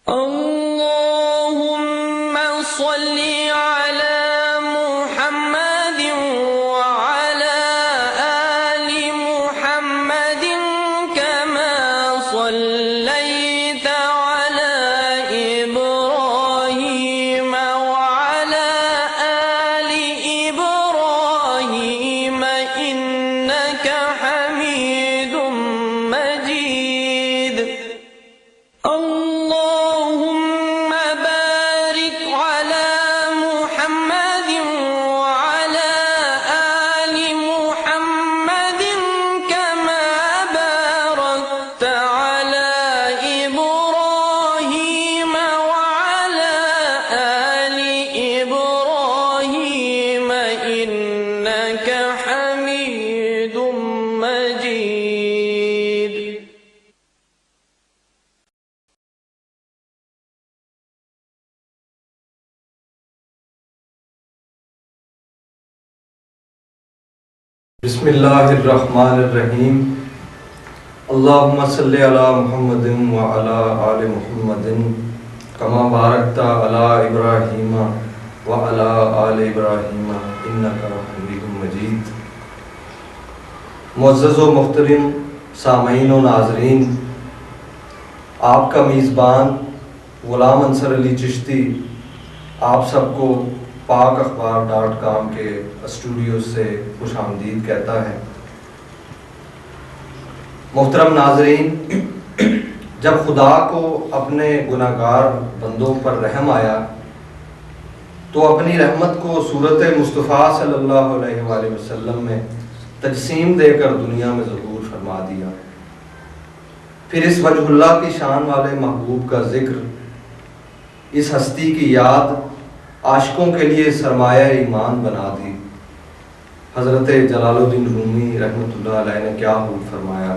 اللهم صل على محمد وعلى آل محمد كما صليت على إبراهيم وعلى آل إبراهيم إنك حميد مجيد. اللهم بارك على محمد وعلى آل محمد كما باركت على إبراهيم وعلى آل إبراهيم إنك حميد مجيد. بسم اللہ الرحمن الرحیم. اللہم صلی علی محمد وعلی آل محمد کما بارکت علی ابراہیم وعلی آل ابراہیم انک حمید مجید. معزز و محترم سامعین و ناظرین، آپ کا میزبان غلام انصر علی چشتی آپ سب کو پاک اخبار.com کے اسٹوڈیو سے خوش آمدید کہتا ہے. محترم ناظرین، جب خدا کو اپنے گناہگار بندوں پر رحم آیا تو اپنی رحمت کو صورت مصطفیٰ صلی اللہ علیہ وآلہ وسلم میں تجسیم دے کر دنیا میں ظہور فرما دیا. پھر اس وجہ اللہ کی شان والے محبوب کا ذکر، اس ہستی کی یاد عاشقوں کے لیے سرمایہ ایمان بنا دی. حضرت جلال الدین رومی رحمۃ اللہ علیہ نے کیا خوب فرمایا: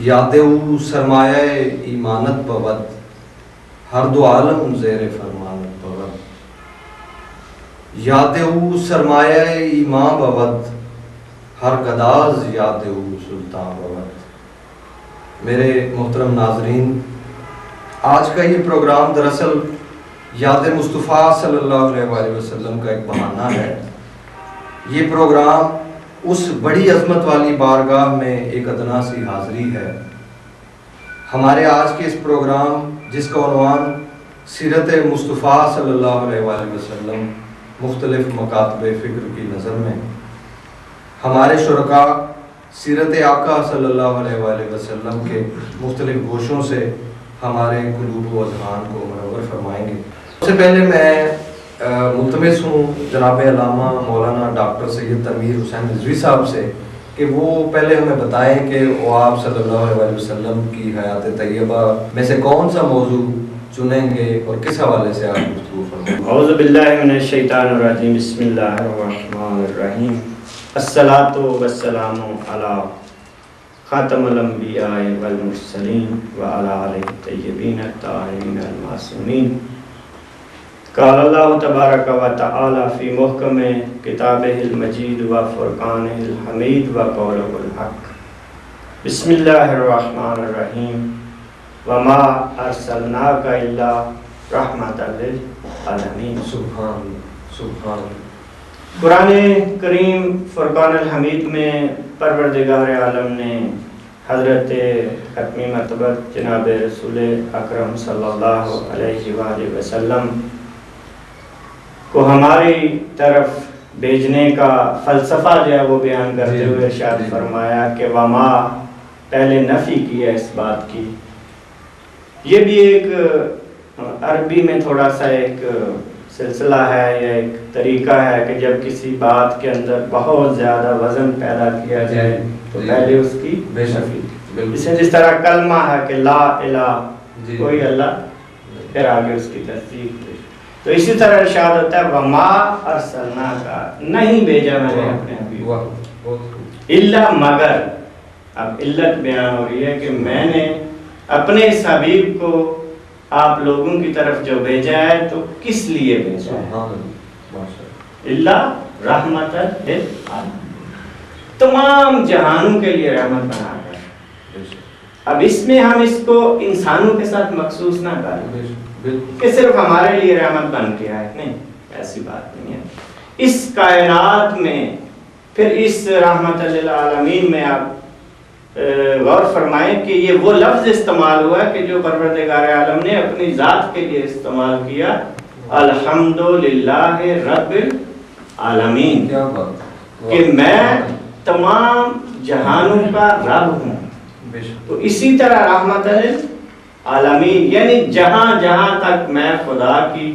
یاد او سرمایہ ایمانت بود، ہر دو عالم زیر فرمانت بود. یاد او سرمایہ ایمان بود، ہر گداز یاد او سلطان بود. میرے محترم ناظرین، آج کا یہ پروگرام دراصل یاد مصطفیٰ صلی اللہ علیہ وآلہ وسلم کا ایک بہانہ ہے. یہ پروگرام اس بڑی عظمت والی بارگاہ میں ایک ادنا سی حاضری ہے. ہمارے آج کے اس پروگرام جس کا عنوان سیرت مصطفیٰ صلی اللہ علیہ وآلہ وسلم مختلف مکاتب فکر کی نظر میں، ہمارے شرکاء سیرت آقا صلی اللہ علیہ وآلہ وسلم کے مختلف گوشوں سے ہمارے قلوب و اذہان کو منور فرمائیں گے. سب سے پہلے میں ملتمس ہوں جناب علامہ مولانا ڈاکٹر سید تنویر حسین رضوی صاحب سے کہ وہ پہلے ہمیں بتائیں کہ وہ آپ صلی اللہ علیہ وسلم کی حیات طیبہ میں سے کون سا موضوع چنیں گے اور کس حوالے سے آپ گفتگو فرمائیں. اعوذ باللہ من الشیطان الرجیم. بسم اللہ الرحمن الرحیم. الصلاۃ والسلام علی خاتم الانبیاء والمرسلین وعلی آلہ الطیبین الطاہرین المعصومین. قال اللہ تبارک و تعالی فی محکم کتابہ المجید و فرقانہ الحمید و قولہ الحق. بسم اللہ الرحمن الرحیم. وما ارسلناک الا رحمۃ للعالمین. سبحان سبحان. قرآن کریم فرقان الحمید میں پروردگار عالم نے حضرت ختمی مرتبہ جناب رسول اکرم صلی اللہ علیہ وآلہ وسلم کو ہماری طرف بھیجنے کا فلسفہ جو ہے وہ بیان کرتے ہوئے ارشاد فرمایا کہ وما، پہلے نفی کی ہے اس بات کی. یہ بھی ایک عربی میں تھوڑا سا ایک سلسلہ ہے یا ایک طریقہ ہے کہ جب کسی بات کے اندر بہت زیادہ وزن پیدا کیا جائے تو پہلے اس کی نفی. جس طرح کلمہ ہے کہ لا الہ، کوئی اللہ، پھر آگے اس کی تصدیق. تو اسی طرح ارشاد ہوتا ہے وما ارسلناک، نہیں بھیجا میں نے اپنے حبیب کو، الا مگر. اب علت بیان ہو رہی ہے کہ میں نے اپنے اس حبیب کو آپ لوگوں کی طرف جو بھیجا ہے تو کس لیے بھیجا ہے؟ الا رحمت للعالمین، تمام جہانوں کے لیے رحمت بنا کر. اب اس میں ہم اس کو انسانوں کے ساتھ مخصوص نہ کریں بالکل کہ صرف ہمارے لیے رحمت بن کے آئے، نہیں، ایسی بات نہیں ہے۔ اس کائنات میں پھر اس رحمت للعالمین میں آپ غور فرمائیں کہ یہ وہ لفظ استعمال ہوا کہ جو پروردگار عالم نے اپنی ذات کے لیے استعمال کیا، الحمدللہ رب العالمین، کیا بات، کہ میں تمام جہانوں کا رب ہوں۔ بے شک، تو اسی طرح رحمت للعالمین یعنی جہاں جہاں تک میں خدا کی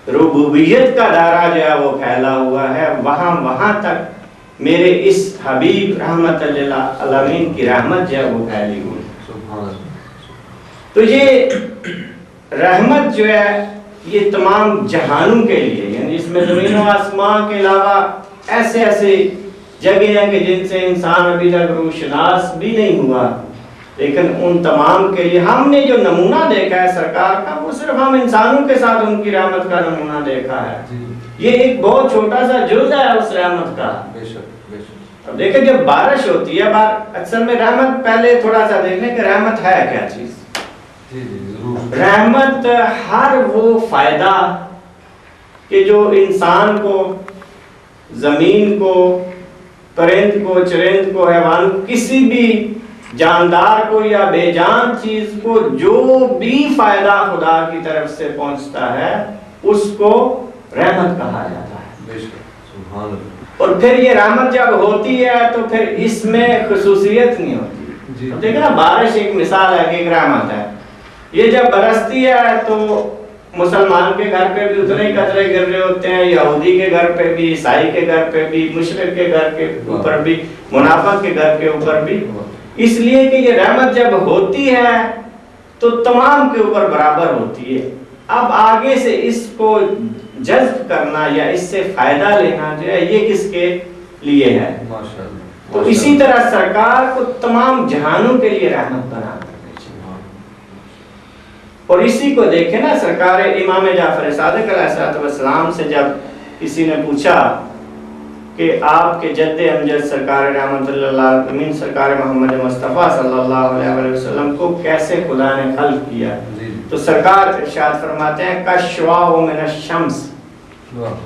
ربوبیت کا دائرہ جو ہے وہ پھیلا ہوا ہے، وہاں وہاں تک میرے اس حبیب رحمت للعالمین کی رحمت جو ہے وہ پھیلی ہوئی۔ سبحان اللہ۔ تو یہ رحمت جو ہے یہ تمام جہانوں کے لیے، یعنی اس میں زمین و آسمان کے علاوہ ایسے ایسے جگہ ہیں کہ جن سے انسان ابھی تک روشناس بھی نہیں ہوا، لیکن ان تمام کے لیے ہم نے جو نمونہ دیکھا ہے سرکار کا، وہ صرف ہم انسانوں کے ساتھ ان کی رحمت کا نمونہ دیکھا ہے۔ یہ ایک بہت چھوٹا سا جزء ہے اس رحمت کا۔ بے شک، بے شک۔ اب دیکھیں جب بارش ہوتی ہے، اکثر میں رحمت، پہلے تھوڑا سا دیکھ لیں کہ رحمت ہے کیا چیز۔ جی جی ضرور۔ رحمت ہر وہ فائدہ کہ جو انسان کو، زمین کو، پرند کو، چرند کو، حیوان، کسی بھی جاندار کو یا بے جان چیز کو جو بھی فائدہ خدا کی طرف سے پہنچتا ہے اس کو رحمت کہا جاتا ہے۔ بے شک، سبحان اللہ۔ اور پھر یہ رحمت جب ہوتی ہے تو پھر اس میں خصوصیت نہیں ہوتی۔ جی۔ اب دیکھیں نا، بارش ایک مثال ہے کہ ایک رحمت ہے، یہ جب برستی ہے تو مسلمان کے گھر پہ بھی اتنے ہی قطرے گر رہے ہوتے ہیں، یہودی کے گھر پہ بھی، عیسائی کے گھر پہ بھی، مشرک کے گھر کے اوپر بھی، منافق کے گھر کے اوپر بھی، اس لیے کہ یہ رحمت جب ہوتی ہے تو تمام کے اوپر برابر ہوتی ہے۔ اب آگے سے اس کو جذب کرنا یا اس سے فائدہ لینا جو ہے یہ کس کے لیے ہے؟ ماشاءاللہ۔ تو اسی طرح سرکار کو تمام جہانوں کے لیے رحمت بنا کر بھیجا۔ اور اسی کو دیکھیں نا، سرکار امام جعفر صادق علیہ السلام سے جب کسی نے پوچھا کہ آپ کے جد امجد سرکار رحمت اللہ علیہ سرکار محمد مصطفیٰ صلی اللہ علیہ وسلم کو کیسے خدا نے خلق کیا، تو سرکار ارشاد فرماتے ہیں کشوا من الشمس،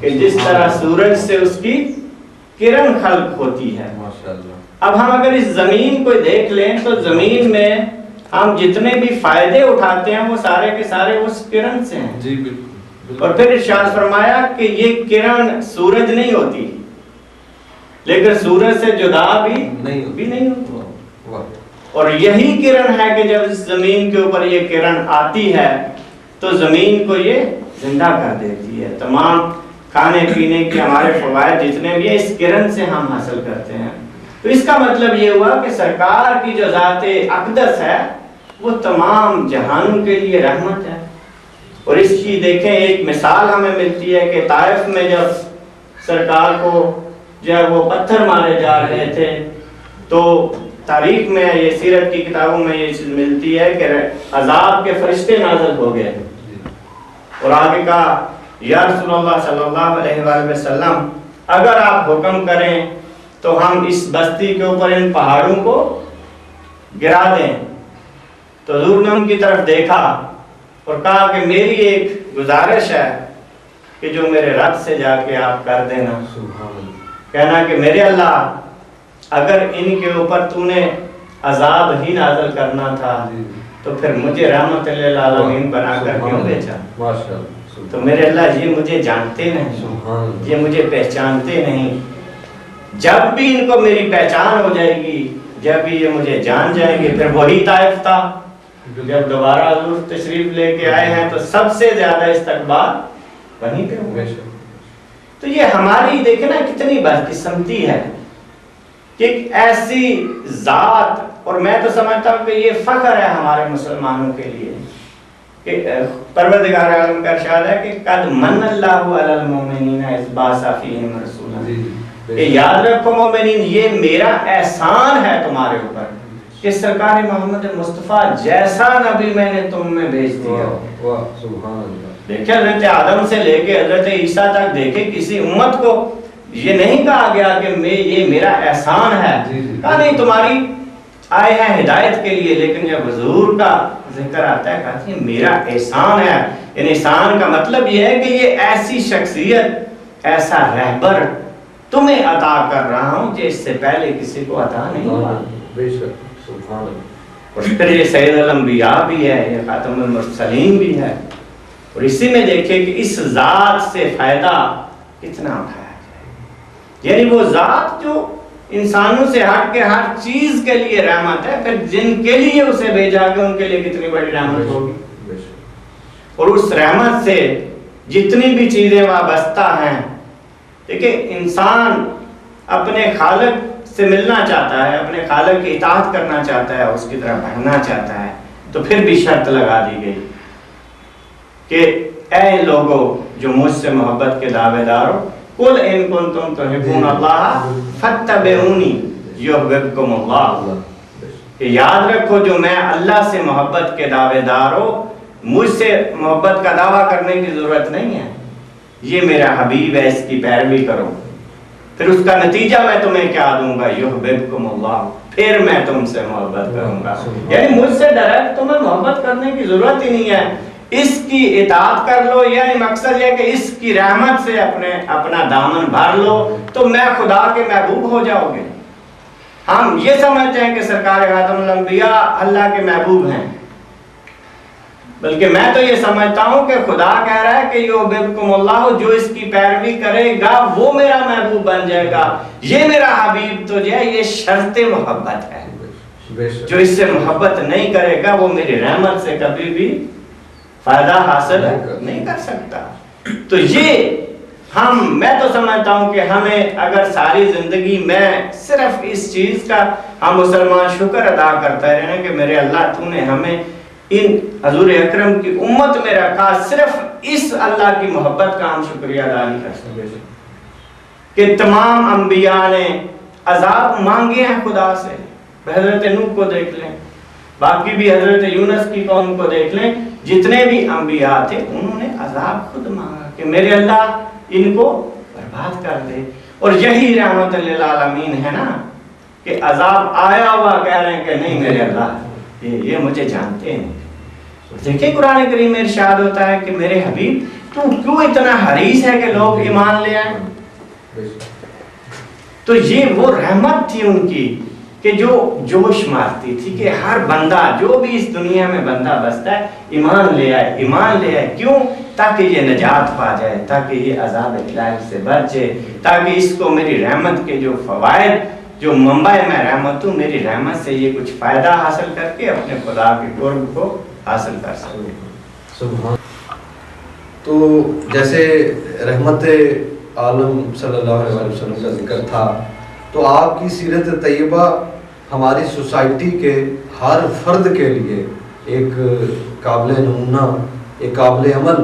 کہ جس طرح سورج سے اس کی کرن خلق ہوتی ہے۔ اب ہم اگر اس زمین کو دیکھ لیں تو زمین میں ہم جتنے بھی فائدے اٹھاتے ہیں وہ سارے کے سارے اس کرن سے ہیں۔ جی بالکل۔ اور پھر ارشاد فرمایا کہ یہ کرن سورج نہیں ہوتی، لیکن سورج سے جدا بھی نہیں ہوتی۔ اور یہی کرن ہے کہ جب اس زمین کے اوپر یہ کرن آتی ہے تو زمین کو یہ زندہ کر دیتی ہے۔ تمام کھانے پینے کے ہمارے فوائد جتنے بھی ہیں اس کرن سے ہم حاصل کرتے ہیں۔ تو اس کا مطلب یہ ہوا کہ سرکار کی جو ذات اقدس ہے وہ تمام جہانوں کے لیے رحمت ہے۔ اور اس کی دیکھیں ایک مثال ہمیں ملتی ہے کہ طائف میں جب سرکار کو جب وہ پتھر مارے جا رہے تھے تو تاریخ میں یہ سیرت کی کتابوں میں یہ چیز ملتی ہے کہ عذاب کے فرشتے نازل ہو گئے اور آگے کہا یا رسول اللہ صلی اللہ علیہ وآلہ وسلم اگر آپ حکم کریں تو ہم اس بستی کے اوپر ان پہاڑوں کو گرا دیں۔ تو حضور نے ان کی طرف دیکھا اور کہا کہ میری ایک گزارش ہے کہ جو میرے رب سے جا کے آپ کر دینا، کہنا کہ میرے اللہ اگر ان کے اوپر تو نے عذاب ہی نازل کرنا تھا تو پھر مجھے رحمت للعالمین بنا کر کیوں بھیجا؟ تو میرے اللہ یہ مجھے جانتے نہیں، یہ مجھے پہچانتے نہیں، جب بھی ان کو میری پہچان ہو جائے گی، جب بھی یہ مجھے جان جائیں گے۔ پھر وہی طائف تھا جب دوبارہ حضور تشریف لے کے آئے ہیں تو سب سے زیادہ استقبال وہیں پہ ہوئے۔ تو یہ ہماری دیکھیں نا کتنی بدقسمتی ہے کہ ایک ایسی ذات، اور میں تو سمجھتا ہوں کہ یہ فخر ہے ہمارے مسلمانوں کے لیے کہ پروردگار عالم کا ارشاد ہے کہ قد من اللہ علی المؤمنین اذ بعث فیہم رسولا، کہ یاد رکھو مومنین یہ میرا احسان ہے تمہارے اوپر کہ سرکار محمد مصطفیٰ جیسا نبی میں نے تم میں بھیج دیا۔ دیکھیں حضرت آدم سے لے کے حضرت عیسیٰ تک دیکھیں کسی امت کو یہ نہیں کہا گیا کہ یہ میرا احسان ہے، کہا نہیں تمہاری آئے ہیں ہدایت کے لیے، لیکن جب حضور کا ذکر آتا ہے کہتے ہیں میرا احسان ہے. یعنی احسان کا مطلب یہ ہے کہ یہ ایسی شخصیت، ایسا رہبر تمہیں عطا کر رہا ہوں جو اس سے پہلے کسی کو عطا نہیں ہوا. بے شک سبحان اللہ. اور پھر یہ سید الانبیاء بھی ہے، یہ خاتم المرسلین بھی ہے. اور اسی میں دیکھیں کہ اس ذات سے فائدہ کتنا اٹھایا جائے. یعنی وہ ذات جو انسانوں سے ہٹ کے ہر چیز کے لیے رحمت ہے، پھر جن کے لیے اسے بھیجا گیا ان کے لیے کتنی بڑی رحمت ہوگی. اور اس رحمت سے جتنی بھی چیزیں وابستہ ہیں، دیکھیں انسان اپنے خالق سے ملنا چاہتا ہے، اپنے خالق کی اطاعت کرنا چاہتا ہے، اس کی طرح بڑھنا چاہتا ہے، تو پھر بھی شرط لگا دی گئی کہ اے لوگو جو مجھ سے محبت کے دعوے دار ہو، قل ان کنتم تحبون اللہ فاتبعونی یحببکم اللہ. کہ یاد رکھو جو میں اللہ سے محبت کے دعوے دار ہو، مجھ سے محبت کا دعویٰ کرنے کی ضرورت نہیں ہے، یہ میرا حبیب ہے، اس کی پیروی کرو. پھر اس کا نتیجہ میں تمہیں کیا دوں گا؟ یحببکم اللہ، پھر میں تم سے محبت کروں گا. یعنی مجھ سے ڈائریکٹ تمہیں محبت کرنے کی ضرورت ہی نہیں ہے، اس کی اطاعت کر لو. یعنی مقصد یہ کہ اس کی رحمت سے اپنا دامن بھر لو تو میں خدا کے محبوب ہو جاؤ گے. ہم یہ سمجھتے ہیں کہ سرکار خاتم الانبیاء اللہ کے محبوب ہیں، بلکہ میں تو یہ سمجھتا ہوں کہ خدا کہہ رہا ہے کہ یحببکم اللہ، جو اس کی پیروی کرے گا وہ میرا محبوب بن جائے گا. یہ میرا حبیب تو جو ہے یہ شرط محبت ہے. جو اس سے محبت نہیں کرے گا وہ میری رحمت سے کبھی بھی فائدہ حاصل نہیں کر سکتا. تو یہ میں تو سمجھتا ہوں کہ ہمیں اگر ساری زندگی میں صرف اس چیز کا ہم مسلمان شکر ادا کرتا رہے کہ میرے اللہ تو نے ہمیں ان حضور اکرم کی امت میں رکھا، صرف اس اللہ کی محبت کا ہم شکریہ ادا نہیں کر سکتے کہ تمام انبیاء نے عذاب مانگے ہیں خدا سے. حضرت نوح کو دیکھ لیں، باقی بھی حضرت یونس کی قوم کو دیکھ لیں، جتنے بھی انبیاء تھے انہوں نے عذاب خود مانگا کہ میرے اللہ ان کو برباد کر دے. اور یہی رحمت للعالمین ہے نا کہ عذاب آیا ہوا کہہ رہے ہیں کہ نہیں میرے اللہ یہ مجھے جانتے ہیں. دیکھیں قرآن کریم میں ارشاد ہوتا ہے کہ میرے حبیب تو کیوں اتنا حریص ہے کہ لوگ ایمان لے آئیں. تو یہ وہ رحمت تھی ان کی کہ جو جوش مارتی تھی کہ ہر بندہ جو بھی اس دنیا میں بندہ بستا ہے ایمان لے آئے. کیوں؟ تاکہ یہ نجات پا جائے، تاکہ یہ عذاب الہی سے بچے، تاکہ اس کو میری رحمت کے جو فوائد، جو منبع میں رحمت ہوں، میری رحمت سے یہ کچھ فائدہ حاصل کر کے اپنے خدا کے قرب کو حاصل کر سکے. تو جیسے رحمت عالم صلی اللہ علیہ وسلم کا ذکر تھا، تو آپ کی سیرت طیبہ ہماری سوسائٹی کے ہر فرد کے لیے ایک قابل نمونہ، ایک قابل عمل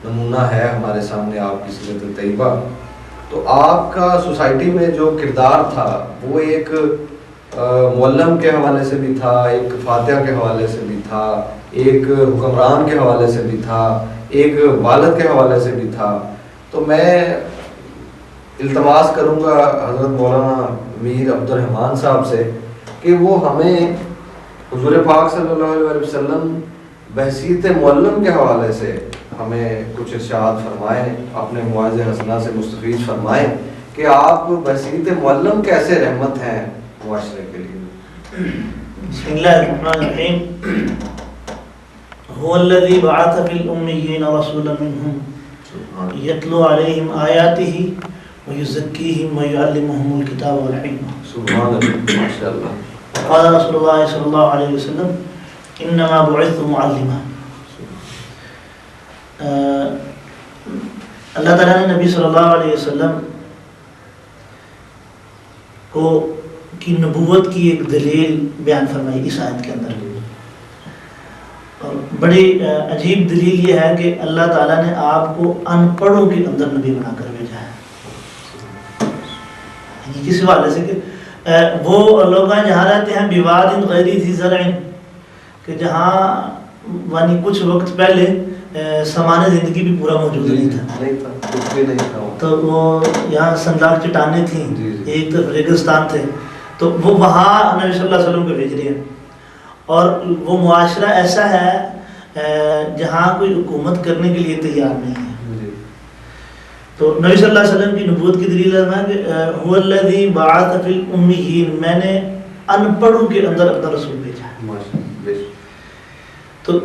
نمونہ ہے ہمارے سامنے آپ کی سیرت طیبہ. تو آپ کا سوسائٹی میں جو کردار تھا وہ ایک معلم کے حوالے سے بھی تھا، ایک فاتحہ کے حوالے سے بھی تھا، ایک حکمران کے حوالے سے بھی تھا، ایک والد کے حوالے سے بھی تھا. تو میں التماس کروں گا حضرت مولانا میر عبد الرحمان صاحب سے کہ وہ ہمیں حضور پاک صلی اللہ علیہ وسلم بحیثیت معلم کے حوالے سے ہمیں کچھ ارشاد فرمائیں، اپنے مواعظ حسنہ سے مستفید فرمائیں کہ آپ بحیثیت معلم کیسے رحمت ہیں معاشرے کے لیے. بسم اللہ الرحمن الرحیم. هو الذی بعث فی الأمیین رسولا منہم یتلو علیہم آیاتہ ویزکیہم ویعلمہم الکتاب والحکمہ. سبحان اللہ، ماشاء اللہ. قال رسول اللہ صلی اللہ علیہ وسلم انما بعثت معلما. اللہ تعالیٰ نے نبی صلی اللہ علیہ وسلم کی نبوت کی ایک دلیل بیان فرمائی اس آیت کے اندر. اور بڑی عجیب دلیل یہ ہے کہ اللہ تعالیٰ نے آپ کو ان پڑھوں کے اندر نبی بنا کر بھیجا ہے. کسی حوالے سے کہ وہ لوگ جہاں رہتے ہیں بیواد غیر ذی زرع، کہ جہاں یعنی کچھ وقت پہلے سامان زندگی بھی پورا موجود نہیں تھا. تو وہ یہاں سنگلاخ چٹانیں تھیں، ایک طرف ریگستان تھے. تو وہ وہاں نبی صلی اللہ علیہ وسلم کو بھیج رہے ہیں، اور وہ معاشرہ ایسا ہے جہاں کوئی حکومت کرنے کے لیے تیار نہیں ہے۔ تو نبی صلی اللہ علیہ وسلم کی نبوت کی دلیل ہے کہ هو الذی بعث فی الامیین، میں نے ان پڑھوں کے اندر اپنا رسول بھیجا ہے۔ تو